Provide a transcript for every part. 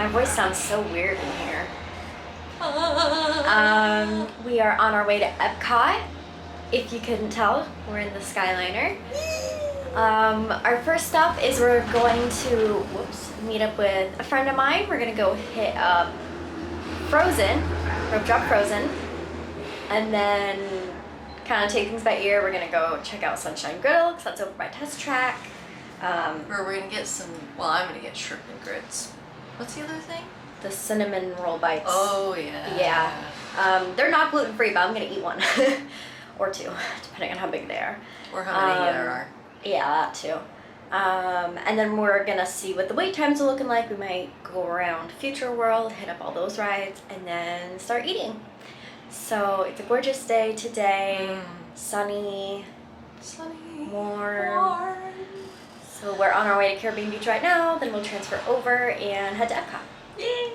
voice sounds so weird in here. We are on our way to Epcot. If you couldn't tell, we're in the Skyliner. Our first stop is we're going to meet up with a friend of mine. We're gonna go hit up Frozen, rope drop Frozen, and then kind of take things by ear. We're gonna go check out Sunshine Griddle because that's over by Test Track. Or we're gonna get some. Well, I'm gonna get shrimp and grits. What's the other thing? The cinnamon roll bites. Oh yeah. Yeah. They're not gluten-free, but I'm gonna eat one or two, depending on how big they are. Or how many there are. Yeah, that too. And then we're gonna see what the wait times are looking like. We might go around Future World, hit up all those rides, and then start eating. So it's a gorgeous day today. Sunny. Warm. So we're on our way to Caribbean Beach right now. Then we'll transfer over and head to Epcot. Yay!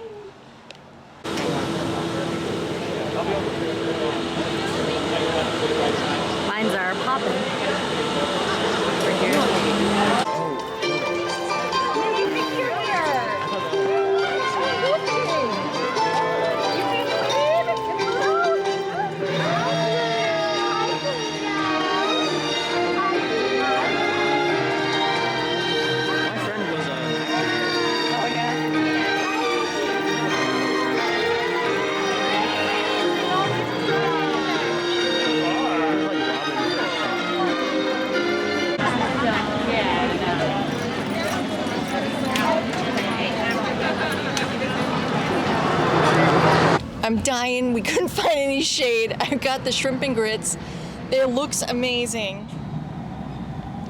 Lines are popping. We're here. I'm dying. We couldn't find any shade. I've got the shrimp and grits. It looks amazing.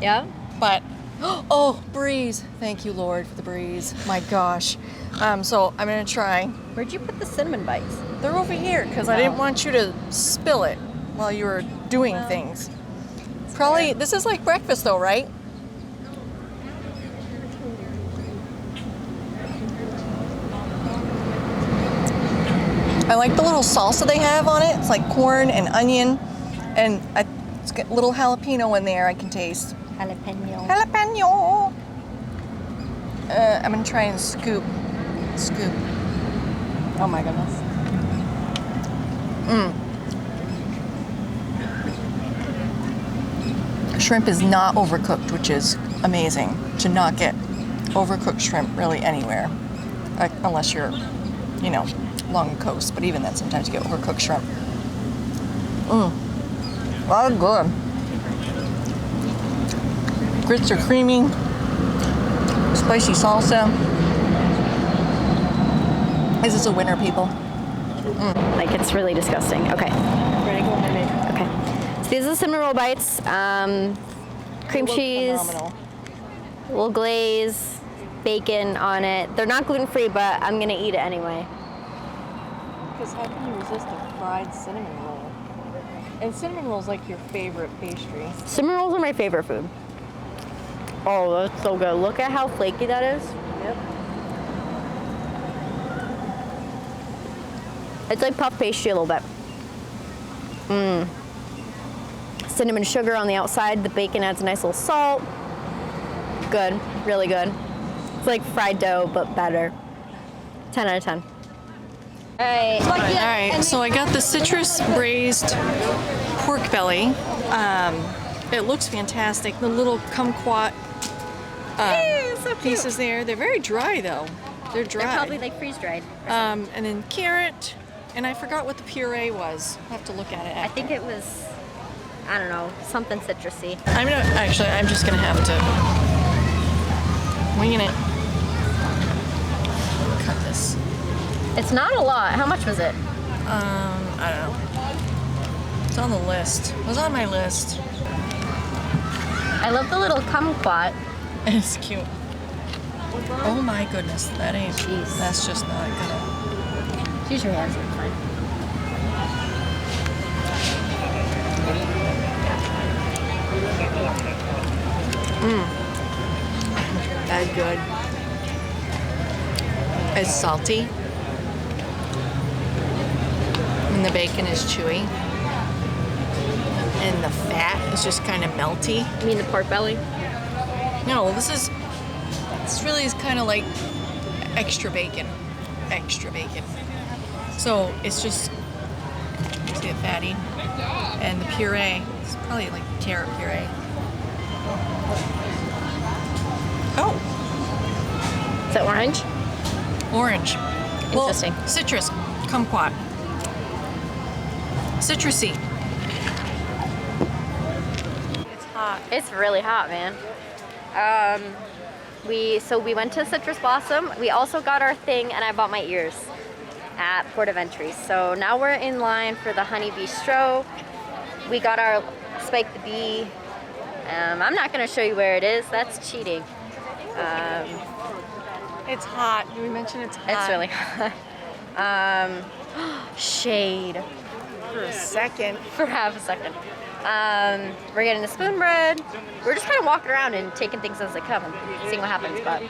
Yeah? But, oh, breeze. Thank you, Lord, for the breeze. My gosh. So I'm gonna try. Where'd you put the cinnamon bites? They're over here because I didn't want you to spill it while you were doing things. Probably, this is like breakfast though, right? I like the little salsa they have on it. It's like corn and onion, and it's got a little jalapeno in there I can taste. Jalapeno. Jalapeno! I'm gonna try and scoop. Oh my goodness. Shrimp is not overcooked, which is amazing. To not get overcooked shrimp really anywhere, unless you're, along the coast. But even then, sometimes you get overcooked shrimp. That's good. Grits are creamy. Spicy salsa. This is a winner, people. Like, it's really disgusting. Okay. Ready to go, mermaid? Okay. So these are the cinnamon roll bites. Cream cheese, Phenomenal. little glaze, bacon on it. They're not gluten-free, but I'm gonna eat it anyway. Because how can you resist a fried cinnamon roll? And cinnamon rolls like your favorite pastry. Cinnamon rolls are my favorite food. Oh, that's so good. Look at how flaky that is. Yep. It's like puff pastry a little bit. Cinnamon sugar on the outside. The bacon adds a nice little salt. Good, really good. It's like fried dough, but better. 10 out of 10. All right. So I got the citrus braised pork belly. It looks fantastic. The little kumquat pieces there. They're very dry though. They're dry. They're probably like freeze dried. And then carrot, and I forgot what the puree was. I'll have to look at it I after. think it was, I don't know, something citrusy. I'm just gonna have to wing it. Cut this. It's not a lot. How much was it? I don't know. It's on the list. It was on my list. I love the little kumquat. It's cute. Oh my goodness, that ain't. Jeez. That's just not gonna. Use your hands. It's fine. That's good. It's salty. And the bacon is chewy. And the fat is just kind of melty. You mean the pork belly? No, this really is kind of like extra bacon. extra bacon. So it's just, see it fatty, and the puree. It's probably like carrot puree. Oh, Is it orange? orange. Interesting. Well, citrus, kumquat. Citrusy. It's hot. It's really hot, man. We went to Citrus Blossom. We also got our thing, and I bought my ears at Port of Entry. So now we're in line for the Honey Bistro. We got our Spike the Bee. I'm not gonna show you where it is. That's cheating. It's hot. Did we mention it's hot? It's really hot. Shade. For a second. For half a second. We're getting the spoon bread. We're just kind of walking around and taking things as they come and seeing what happens, but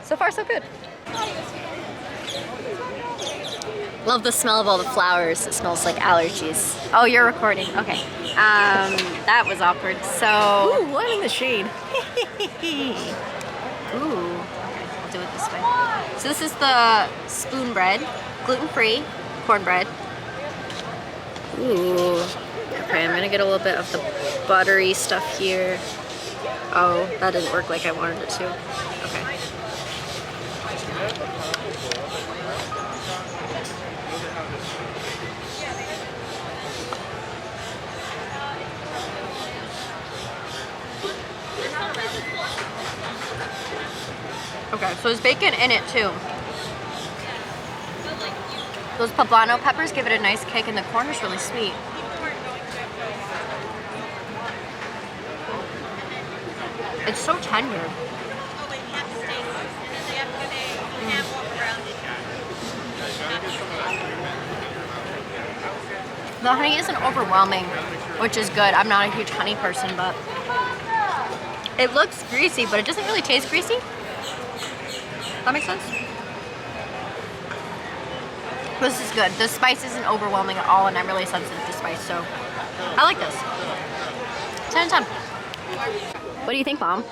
so far so good. Love the smell of all the flowers. It smells like allergies. Oh, you're recording. Okay. That was awkward. So. Ooh, I'm in the shade. Ooh. Okay, I'll do it this way. So this is the spoon bread, gluten-free cornbread. Ooh. Okay, I'm gonna get a little bit of the buttery stuff here. Oh, that didn't work like I wanted it to. Okay. Okay, so there's bacon in it too. Those poblano peppers give it a nice kick, and the corn is really sweet. It's so tender. The honey isn't overwhelming, which is good. I'm not a huge honey person, but it looks greasy, but it doesn't really taste greasy. That makes sense? This is good. The spice isn't overwhelming at all, and I'm really sensitive to spice, so I like this. 10 out of 10. What do you think, Mom?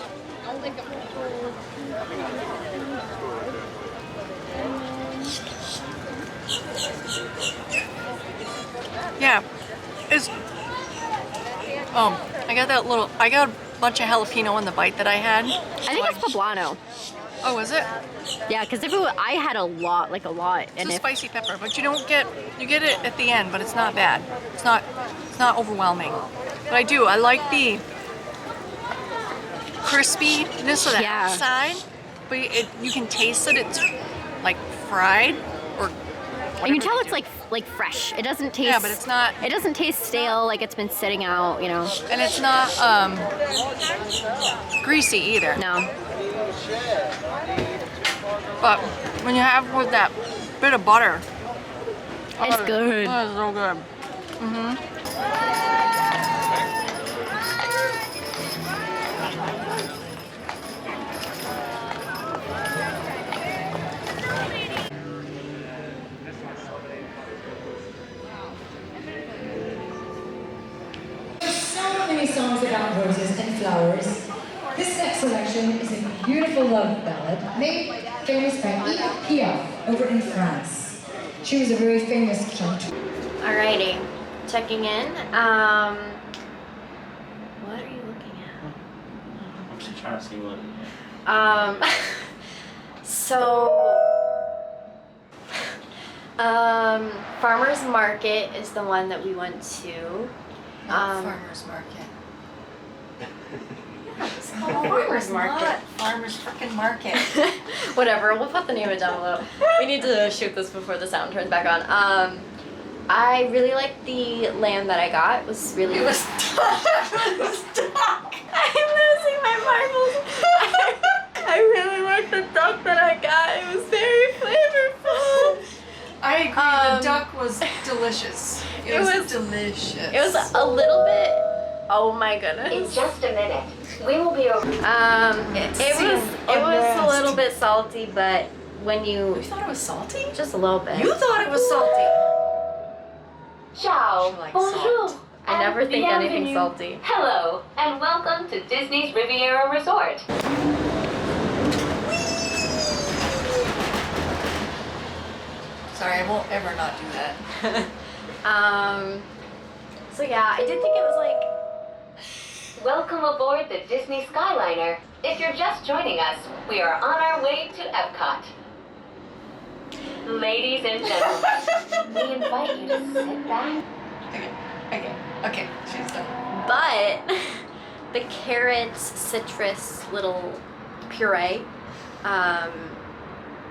Yeah, it's. I got a bunch of jalapeno in the bite that I had. I think it's poblano. Oh, is it? Yeah, because I had a lot, and It's a spicy pepper, but you get it at the end, but it's not bad. It's not overwhelming. But I like the crispiness of the outside, but you can taste that it's like fried or. And you can tell it's like fresh. It doesn't taste. Yeah, but it's not. It doesn't taste stale, like it's been sitting out, you know. And it's not greasy either. No. But when you have with that bit of butter, It's good. It's so good. Songs about roses and flowers. This next selection is a beautiful love ballad made famous by Edith Piaf over in France. She was a very famous chanteuse. Alrighty, checking in. What are you looking at? I'm just trying to see what. Farmer's Market is the one that we went to. Farmer's Market. It's called Farmer's Market. Farmer's frickin' Market. Whatever, we'll put the name of it down below. We need to shoot this before the sound turns back on. I really liked the lamb that I got. It was really. It was stuck. I'm losing my marbles. I really liked the duck that I got. It was very flavorful. I agree. The duck was delicious. It was delicious. It was a little bit. Oh my goodness. In just a minute, we will be over. It was a little bit salty, but when You thought it was salty? just a little bit. You thought it was salty. Ciao, She likes bonjour. salt. I never and think anything bienvenue. salty. Hello, and welcome to Disney's Riviera Resort. Sorry, I won't ever not do that. So yeah, I did think it was like, Welcome aboard the Disney Skyliner. If you're just joining us, we are on our way to Epcot. Ladies and gentlemen, we invite you to sit back. Okay, she's done. but the carrots citrus little puree,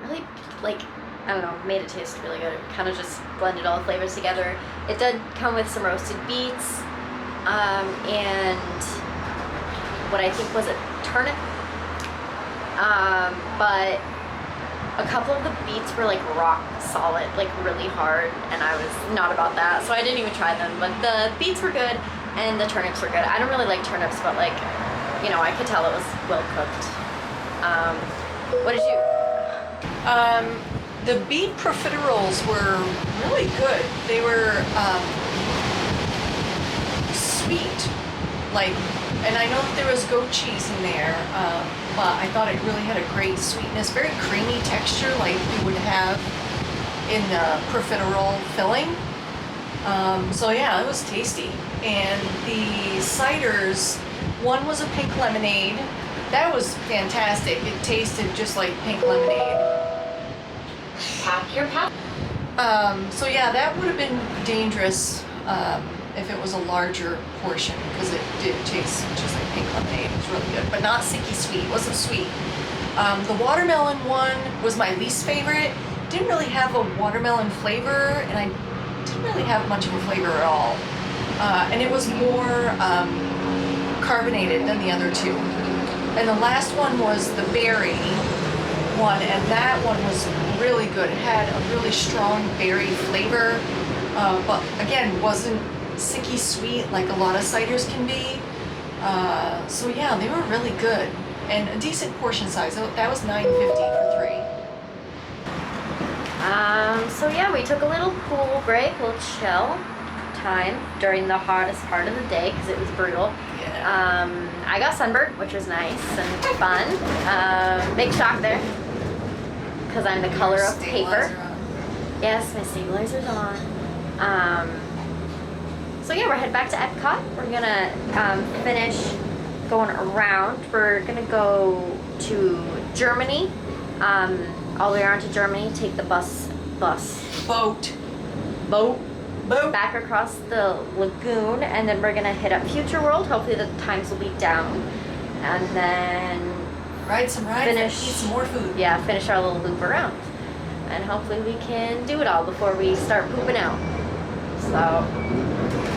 really like, I don't know, made it taste really good. It kind of just blended all the flavors together. It did come with some roasted beets, and what I think was a turnip, but a couple of the beets were like rock solid, like really hard, and I was not about that, so I didn't even try them. But the beets were good, and the turnips were good. I don't really like turnips, but like, you know, I could tell it was well cooked. What did you? The beet profiteroles were really good. They were sweet, like, and I know that there was goat cheese in there, but I thought it really had a great sweetness, very creamy texture, like you would have in the profiterole filling. So yeah, it was tasty. And the ciders, one was a pink lemonade. That was fantastic. It tasted just like pink lemonade. Pack your pack. So yeah, that would have been dangerous if it was a larger portion, because it did taste just like pink lemonade. It was really good, but not sicky sweet. It wasn't sweet. The watermelon one was my least favorite. Didn't really have a watermelon flavor, and I didn't really have much of a flavor at all. And it was more carbonated than the other two. And the last one was the berry one, and that one was really good. It had a really strong berry flavor, but again, wasn't sicky sweet like a lot of ciders can be. So yeah, they were really good, and a decent portion size. That was $9.50 for 3. So yeah, we took a little pool break, a little chill time during the hottest part of the day because it was brutal. Yeah. I got sunburned, which was nice and fun. Big shock there because I'm the color of paper. Yes, my stabilizer's on. So yeah, we're headed back to Epcot. We're gonna finish going around. We're gonna go to Germany, all the way around to Germany. Take the boat back across the lagoon, and then we're gonna hit up Future World. Hopefully the times will be down, and then Ride some rides and eat finish some more food. Yeah, finish our little loop around, and hopefully we can do it all before we start pooping out. So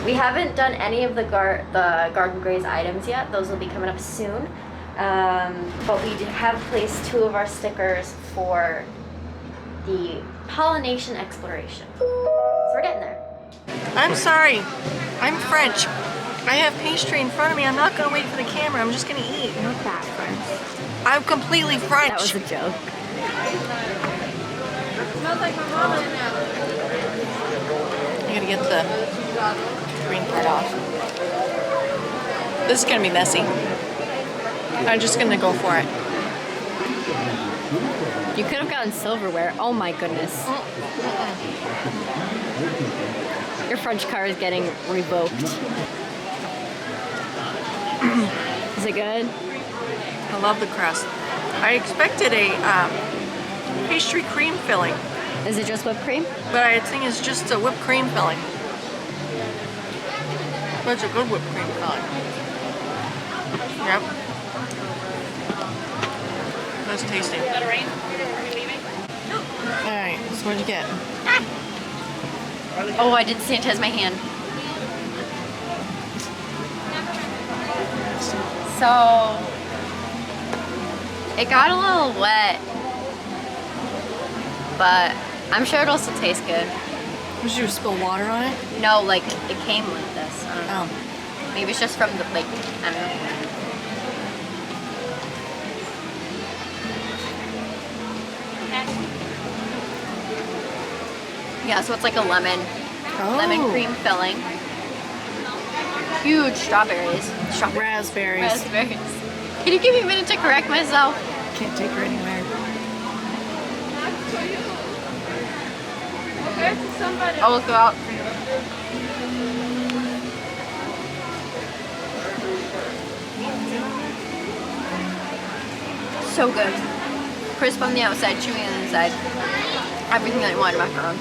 we haven't done any of the Garden Graze items yet. Those will be coming up soon. But we have placed 2 of our stickers for the pollination exploration. So we're getting there. I'm sorry. I'm French. I have pastry in front of me. I'm not going to wait for the camera. I'm just going to eat. Not that French. I'm completely French. That was a joke. Smells like my mama now. I'm going to get the green part off. This is going to be messy. I'm just going to go for it. You could have gotten silverware. Oh my goodness. Your French car is getting revoked. Is it good? I love the crust. I expected a pastry cream filling, Is it just whipped cream? but I think it's just a whipped cream filling. But it's a good whipped cream filling. Yep. That's tasty. Alright, so what'd you get? Oh, I did sanitize my hand. So, it got a little wet, but I'm sure it'll still taste good. Did you spill water on it? No, like, it came like this. I don't know. Oh. Maybe it's just from the, like, I don't know. Yeah, so it's like a lemon cream filling. Huge strawberries. Raspberries. Raspberries. Can you give me a minute to correct myself? Can't take her anywhere. I'll look it up. So good. Crisp on the outside, chewy on the inside. Everything that you want in a macaron.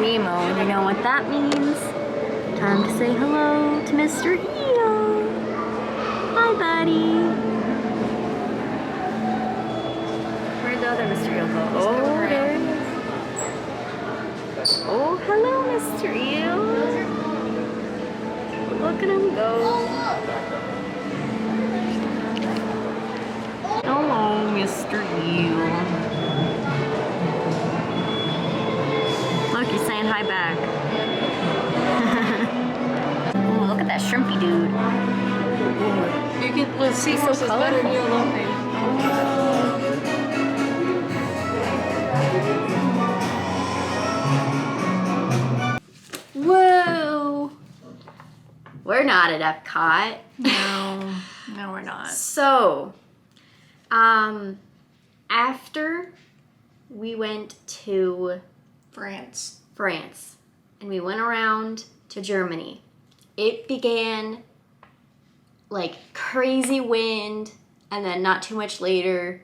Nemo, do you know what that means? Time to say hello to Mr. Eel. Hi, buddy. Where'd the other Mr. Eel go? Oh, there he is. Oh, hello, Mr. Eel. Look at him go. Hello, Mr. Eel. Look, he's saying hi back. Ooh, look at that shrimpy dude. You can, let's see, so so better than your little thing. Whoa! We're not at Epcot. No, no, we're not. So, after we went to France. and we went around to Germany, it began like crazy wind, and then not too much later,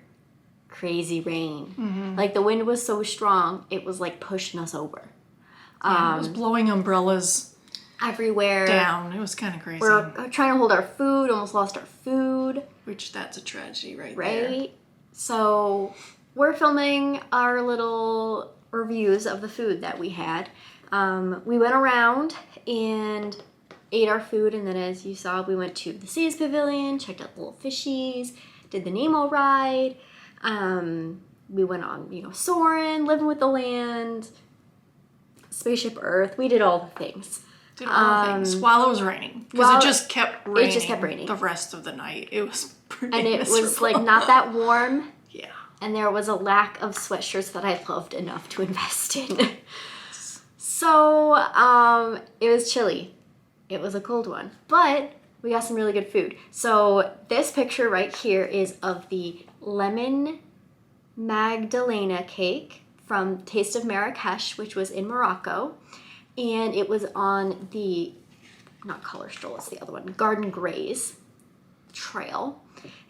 crazy rain. Like the wind was so strong, it was like pushing us over. Yeah, it was blowing umbrellas Everywhere. down. It was kind of crazy. We're trying to hold our food, almost lost our food. Which, that's a tragedy right Right? there. So we're filming our little reviews of the food that we had. We went around and ate our food, and then as you saw, we went to the Seas Pavilion, checked out the little fishies, did the Nemo ride. We went on, Soarin', Living with the Land, Spaceship Earth. We did all the things. Did all the things while it was raining. Because while- it just kept raining. It just kept raining. The rest of the night. It was pretty And it was miserable. like not that warm. Yeah. And there was a lack of sweatshirts that I loved enough to invest in. So, it was chilly. It was a cold one, but we got some really good food. So this picture right here is of the lemon Magdalena cake from Taste of Marrakesh, which was in Morocco. And it was on the, not Color Stroll, it's the other one, Garden Graze trail.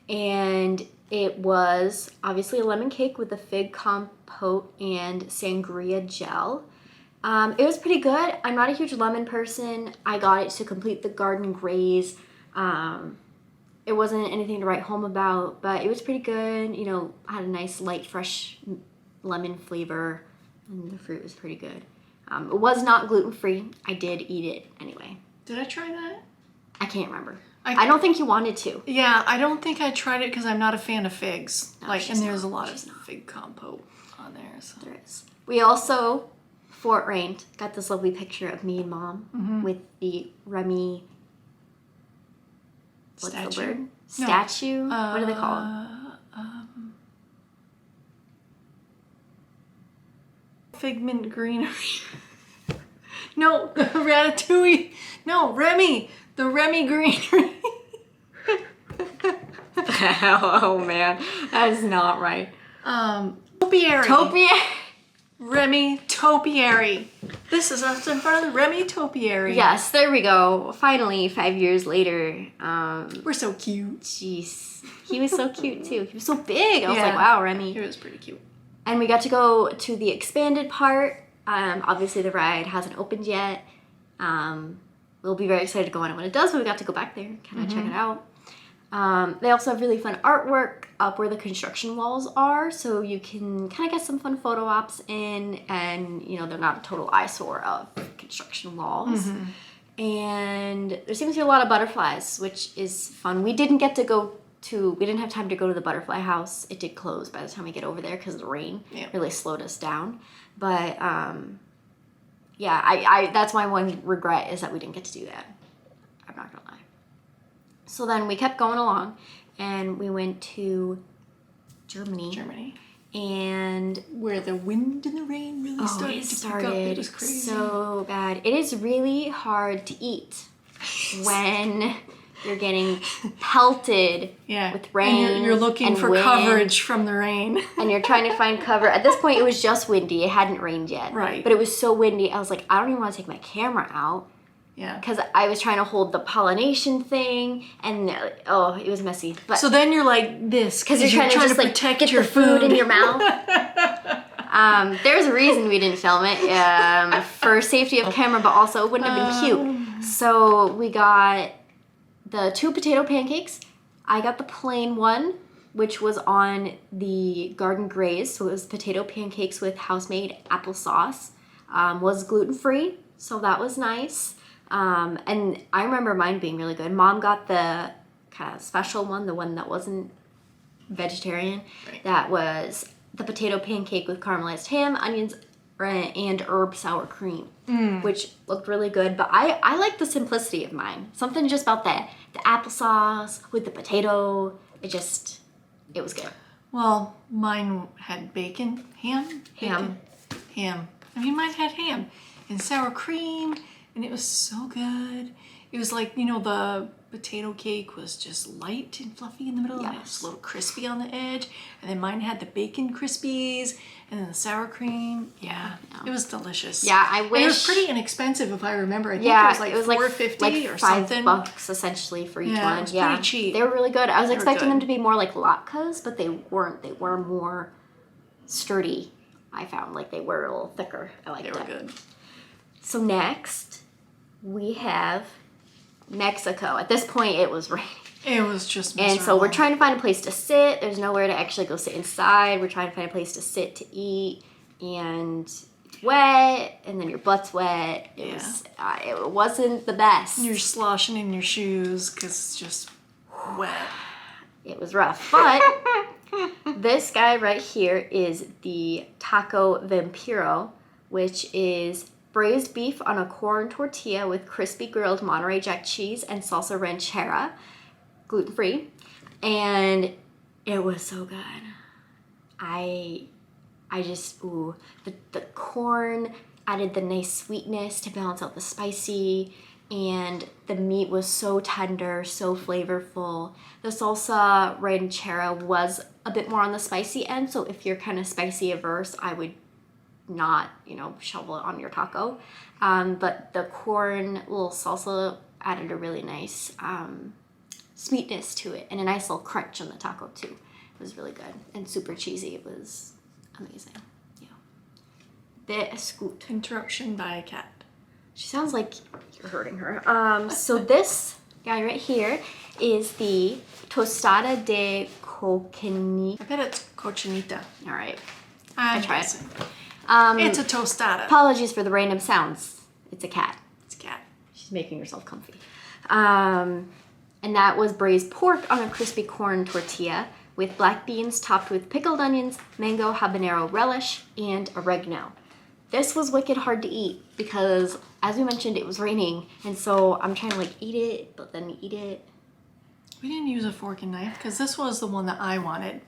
And it was obviously a lemon cake with a fig compote and sangria gel. It was pretty good. I'm not a huge lemon person. I got it to complete the Garden Graze. It wasn't anything to write home about, but it was pretty good. Had a nice light, fresh lemon flavor, and the fruit was pretty good. It was not gluten-free. I did eat it anyway. Did I try that? I can't remember. I don't think you wanted to. Yeah, I don't think I tried it because I'm not a fan of figs. No, and she's there's not. a lot of She's not. fig compote on there. So. There is. We also, before it rained, got this lovely picture of me and Mom with the Remy. What's Statue? the word? No. Statue? What do they call them? Figment greenery. No, Ratatouille. No, Remy. The Remy greenery. Oh man, that is not right. Topiary. Remy Topiary. This is us in front of the Remy Topiary. Yes, there we go. Finally, 5 years later. We're so cute. Jeez. He was so cute too. He was so big. I was Yeah. like, wow, Remy. It was pretty cute. And we got to go to the expanded part. Obviously the ride hasn't opened yet. We'll be very excited to go on it when it does, but we got to go back there and kind of check it out. They also have really fun artwork up where the construction walls are, so you can kind of get some fun photo ops in, and they're not a total eyesore of construction walls. And there seems to be a lot of butterflies, which is fun. We didn't have time to go to the butterfly house. It did close by the time we get over there because the rain really slowed us down. But yeah, I that's my one regret is that we didn't get to do that. I'm not gonna lie. So then we kept going along, and we went to Germany. And where the wind and the rain really started to pick up. It was crazy. So bad. It is really hard to eat when You're getting pelted Yeah. with rain. And you're looking and for wind, coverage from the rain. and you're trying to find cover. At this point, it was just windy. It hadn't rained yet. Right. But it was so windy. I was like, I don't even want to take my camera out. Yeah. Because I was trying to hold the pollination thing, and it was messy. But So then you're like this because you're trying to just like protect get your the food in food. your mouth. There's a reason we didn't film it, for safety of camera, but also it wouldn't have been cute. So we got the 2 potato pancakes. I got the plain one, which was on the garden Graze. So it was potato pancakes with house-made applesauce. Was gluten-free, so that was nice. And I remember mine being really good. Mom got the kind of special one, the one that wasn't vegetarian. Right. That was the potato pancake with caramelized ham, onions, and herb sour cream, which looked really good. But I like the simplicity of mine. Something just about the applesauce with the potato. It was good. Well, mine had bacon, ham. I mean, mine had ham and sour cream, and it was so good. It was like, the potato cake was just light and fluffy in the middle, and it was a little crispy on the edge. And then mine had the bacon crispies, and then the sour cream. Yeah, it was delicious. Yeah, I wish. And it was pretty inexpensive, if I remember. I think it was like $4.50 or something. $5 essentially for each Yeah, one. it was pretty cheap. They were really good. I was expecting good. them to be more like latkes, but they weren't. They were more sturdy. I found they were a little thicker. I liked They it. were good. So next, we have Mexico. At this point, it was raining. It was just And so we're trying to find a place to sit. There's nowhere to actually go sit inside. We're trying to find a place to sit to eat. And it's wet, and then your butt's wet. It wasn't the best. You're sloshing in your shoes because it's just wet. It was rough. But this guy right here is the Taco Vampiro, which is braised beef on a corn tortilla with crispy grilled Monterey Jack cheese and salsa ranchera, gluten-free. And it was so good. The corn added the nice sweetness to balance out the spicy, and the meat was so tender, so flavorful. The salsa ranchera was a bit more on the spicy end, so if you're kind of spicy averse, I would not, shovel it on your taco. But the corn little salsa added a really nice sweetness to it, and a nice little crunch on the taco too. It was really good and super cheesy. It was amazing. Yeah. The scoot. Interruption by a cat. She sounds like you're hurting her. So this guy right here is the tostada de coquinita. I bet it's cochinita. All right. I tried. guessing. It's a tostada. Apologies for the random sounds. It's a cat. It's a cat. She's making herself comfy. And that was braised pork on a crispy corn tortilla with black beans topped with pickled onions, mango habanero relish, and oregano. This was wicked hard to eat because, as we mentioned, it was raining, and so I'm trying to eat it, but then eat it. We didn't use a fork and knife because this was the one that I wanted.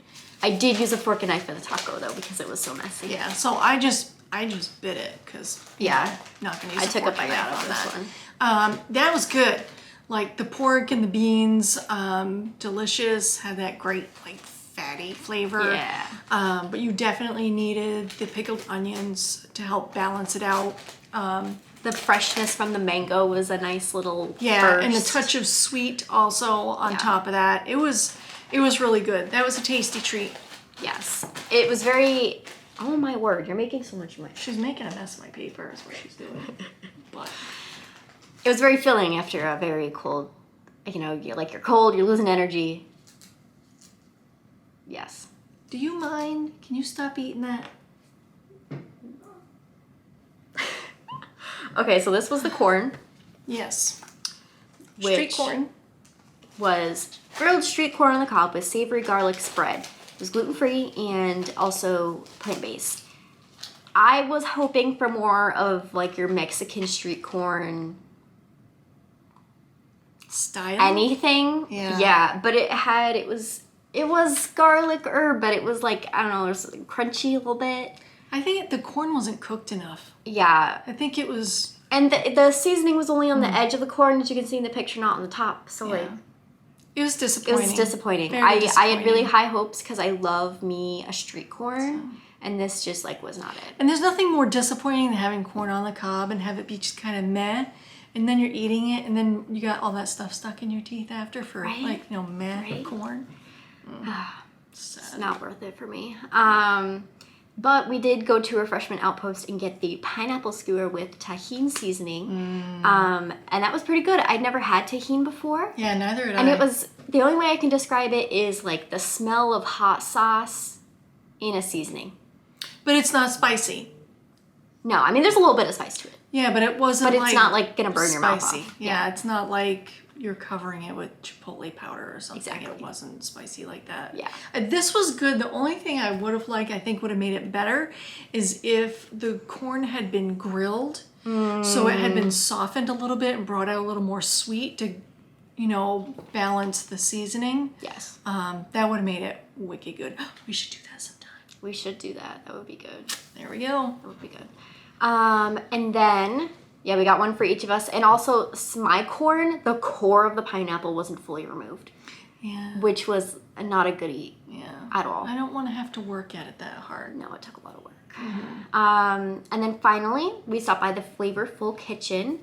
I did use a fork and knife for the taco though because it was so messy. Yeah, so I just bit it because not gonna use I a took fork a bite and knife out of on this that. one. That was good. Like the pork and the beans, delicious. Had that great fatty flavor. Yeah. But you definitely needed the pickled onions to help balance it out. The freshness from the mango was a nice little Yeah, and the burst. touch of sweet also on top of that. It was really good. That was a tasty treat. Yes. It was very, oh my word, you're making so much noise. She's making a mess of my paper is what she's doing. But It was very filling after a very cold, you're cold, you're losing energy. Yes. do you mind? Can you stop eating that? Okay, so this was the corn. Yes. Which Street corn. was grilled street corn on the cob with savory garlic spread. It was gluten-free and also plant-based. I was hoping for more of your Mexican street corn Style. anything. Yeah. Yeah, but it was garlic herb, but it was I don't know, it was crunchy a little bit. I think the corn wasn't cooked enough. Yeah. I think it was And the seasoning was only on the edge of the corn, as you can see in the picture, not on the top. So like, it was it disappointing. was disappointing. Very I had disappointing. really high hopes because I love me a street corn, and this just like was not it. And there's nothing more disappointing than having corn on the cob and have it be just kind of meh, and then you're eating it, and then you got all that stuff stuck in your teeth after for Right? like, you know, meh Right? corn. It's Sad. not worth it for me. But we did go to Refreshment Outpost and get the pineapple skewer with tahini seasoning. And that was pretty good. I'd never had tahini before. Yeah, neither did I. And it was, the only way I can describe it is like the smell of hot sauce in a seasoning. But it's not spicy. No, I mean, there's a little bit of spice to it. Yeah, but it wasn't But it's like not like gonna burn your mouth spicy. off. Yeah, it's not like you're covering it with chipotle powder or something. Exactly. It wasn't spicy like that. Yeah. This was good. The only thing I would have liked, I think would have made it better, is if the corn had been grilled. So it had been softened a little bit and brought out a little more sweet to, you know, balance the seasoning. Yes. That would have made it wicked good. We should do that sometime. We should do that. That would be good. There we go. That would be good. And then, yeah, we got one for each of us. And also, my corn, the core of the pineapple wasn't fully removed, Yeah. which was not a good eat Yeah. at all. I don't want to have to work at it that hard. No, it took a lot of work. And then finally, we stopped by the Flavorful Kitchen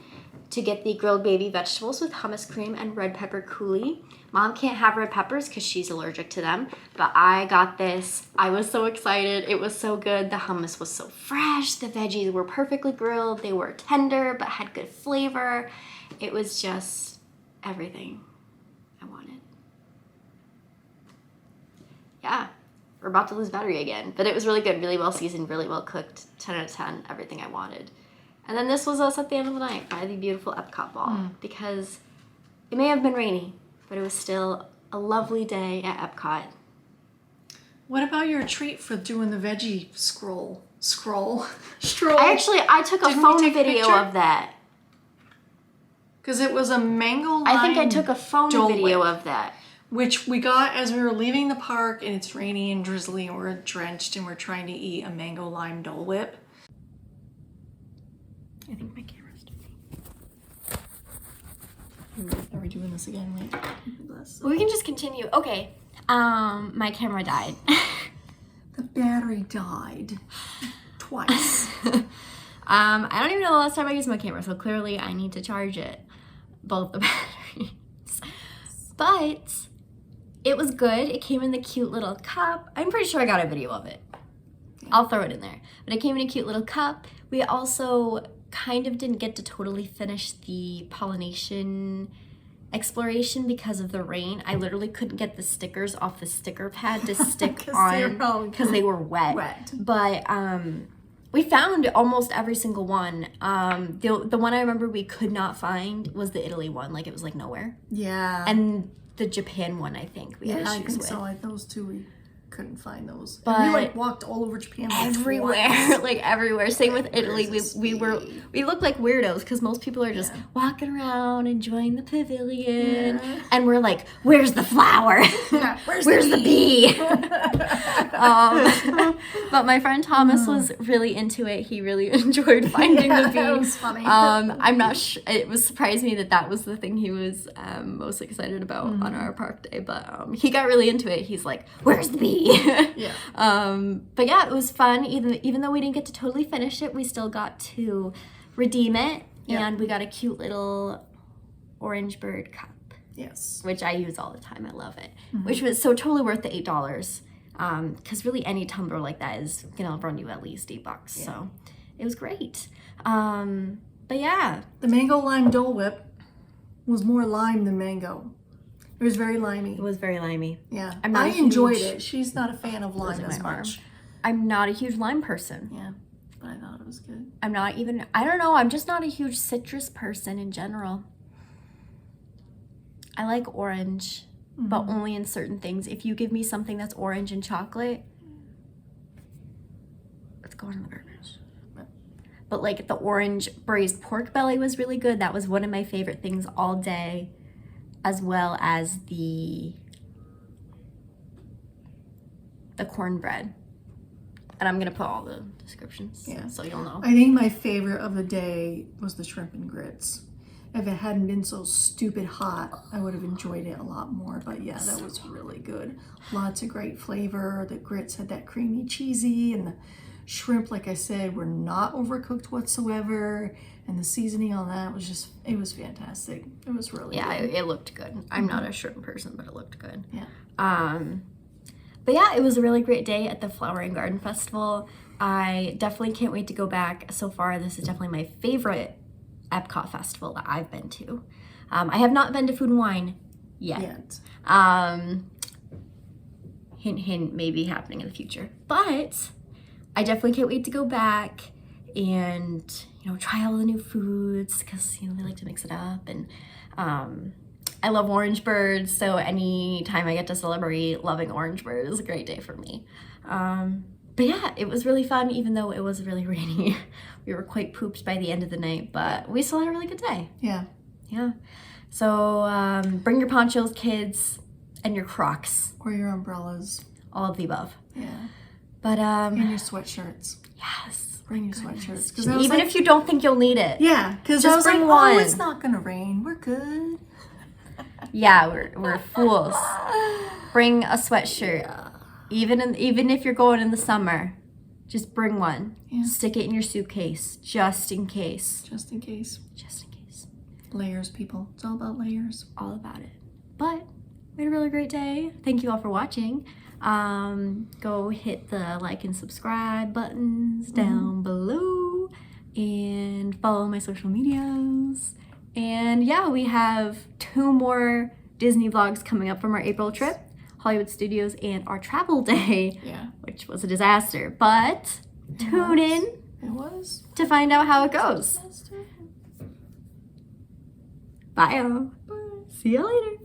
to get the grilled baby vegetables with hummus cream and red pepper coulis. Mom can't have red peppers because she's allergic to them, but I got this. I was so excited. It was so good. The hummus was so fresh. The veggies were perfectly grilled. They were tender but had good flavor. It was just everything I wanted. Yeah, we're about to lose battery again, but it was really good, really well seasoned, really well cooked, 10 out of 10, everything I wanted. And then this was us at the end of the night by the beautiful Epcot Ball, because it may have been rainy, but it was still a lovely day at Epcot. What about your treat for doing the veggie stroll? I took a Didn't we phone take a video picture? of that. Because it was a mango lime I think I took a phone Dole video Whip, of that. which we got as we were leaving the park, and it's rainy and drizzly and we're drenched and we're trying to eat a mango lime Dole Whip. I think my camera's dirty. Are we doing this again? Wait. We can just continue. Okay. My camera died. The battery died twice. I don't even know the last time I used my camera, so clearly I need to charge it. Both the batteries. But it was good. It came in the cute little cup. I'm pretty sure I got a video of it. I'll throw it in there. But it came in a cute little cup. We also kind of didn't get to totally finish the pollination exploration because of the rain. I literally couldn't get the stickers off the sticker pad to stick on because they were wet. But we found almost every single one. The one I remember we could not find was the Italy one. Like, it was like nowhere. Yeah. And the Japan one, I think we had I issues think with. so. Like those two, we couldn't find those. But and we like walked all over Japan. Like everywhere, like everywhere. Same with Italy. Where's We looked like weirdos because most people are just walking around enjoying the pavilion, and we're like, "Where's the flower? Yeah, Where's the bee?" But my friend Thomas was really into it. He really enjoyed finding the bee. That was funny. I'm not sure. It was surprised me that was the thing he was most excited about on our park day. But he got really into it. He's like, "Where's the bee?" Yeah. But yeah, it was fun. Even though we didn't get to totally finish it, we still got to redeem it, and we got a cute little orange bird cup, Yes. which I use all the time. I love it. Which was so totally worth the $8. Because really any tumbler like that is gonna run you at least $8. So it was great. But yeah, The mango lime Dole Whip was more lime than mango. It was very limey. it was very limey. Yeah. I'm not I a enjoyed huge- it. She's not a fan of lime in as my arm. much. I'm not a huge lime person. Yeah. But I thought it was good. I don't know, I'm just not a huge citrus person in general. I like orange, but only in certain things. If you give me something that's orange and chocolate, it's going in the garbage. But like the orange braised pork belly was really good. That was one of my favorite things all day, as well as the cornbread. And I'm gonna put all the descriptions, Yeah. so you'll know. I think my favorite of the day was the shrimp and grits. If it hadn't been so stupid hot, I would have enjoyed it a lot more. But yeah, that was really good. Lots of great flavor. The grits had that creamy cheesy, and the shrimp, like I said, were not overcooked whatsoever. And the seasoning on that was just, it was fantastic. It was really good. It looked good. I'm not a shrimp person, but it looked good. Yeah. But yeah, it was a really great day at the Flower and Garden Festival. I definitely can't wait to go back. So far, this is definitely my favorite Epcot festival that I've been to. I have not been to Food and Wine yet. Hint, hint, maybe happening in the future. But I definitely can't wait to go back and, you know, try all the new foods because, you know, they like to mix it up. And I love orange birds, so any time I get to celebrate loving orange bird is a great day for me. But yeah, it was really fun, even though it was really rainy. We were quite pooped by the end of the night, but we still had a really good day. Yeah. Yeah. So bring your ponchos, kids, and your Crocs. Or your umbrellas. All of the above. Yeah. But And your sweatshirts. yes. Bring your sweatshirts. Even if you don't think you'll need it. Yeah, because Just I was like, bring oh, one. it's not gonna rain. We're good. Yeah, we're fools. Bring a sweatshirt. Even if you're going in the summer, just bring one. Yeah. Stick it in your suitcase, just in case. Just in case. Just in case. Layers, people. It's all about layers. All about it. But we had a really great day. Thank you all for watching. Go hit the like and subscribe buttons down below and follow my social medias. And yeah, we have 2 more Disney vlogs coming up from our April trip, Hollywood Studios and our travel day, Yeah. which was a disaster. But tune in It was. to find out how it goes. Bye, y'all. See you later.